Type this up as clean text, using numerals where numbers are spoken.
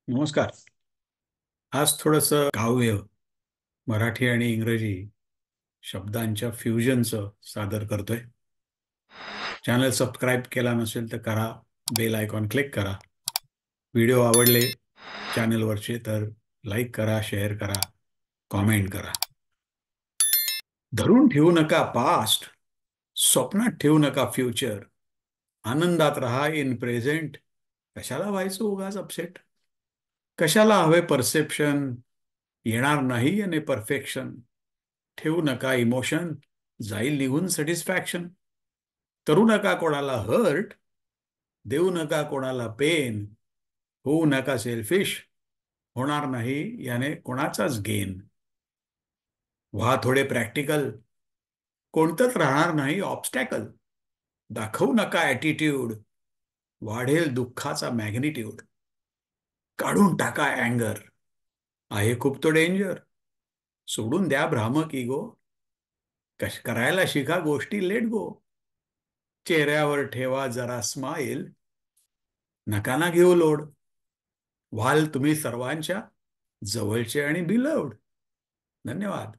नमस्कार. आज थोडंसं काव्य मराठी आणि इंग्रजी शब्दांच्या फ्युजनचं सादर करतोय. चॅनल सबस्क्राईब केला नसेल तर करा. बेल आयकॉन क्लिक करा. व्हिडिओ आवडले चॅनलवरचे तर लाईक करा, शेअर करा, कॉमेंट करा. धरून ठेवू नका पास्ट, स्वप्नात ठेवू नका फ्युचर. आनंदात राहा इन प्रेझेंट. कशाला व्हायचं उगाच अपसेट? कशाला हवे परसेप्शन? येणार नाही आणि परफेक्शन. ठेवू नका इमोशन, जाईल निघून सॅटिस्फॅक्शन. करू नका कोणाला हर्ट, देऊ नका कोणाला पेन. होऊ नका सेल्फिश, होणार नाही याने कोणाचाच गेन. व्हा थोडे प्रॅक्टिकल, कोणतंच राहणार नाही ऑब्स्टॅकल. दाखवू नका ॲटिट्यूड, वाढेल दुःखाचा मॅग्निट्यूड. काढून टाका अँगर, आहे खूप तो डेंजर. सोडून द्या भ्रामक इगो, करायला शिका गोष्टी लेट गो. चेहऱ्यावर ठेवा जरा स्माईल, नका ना घेऊ लोड. व्हाल तुम्ही सर्वांच्या जवळचे आणि बिलव्ड. धन्यवाद.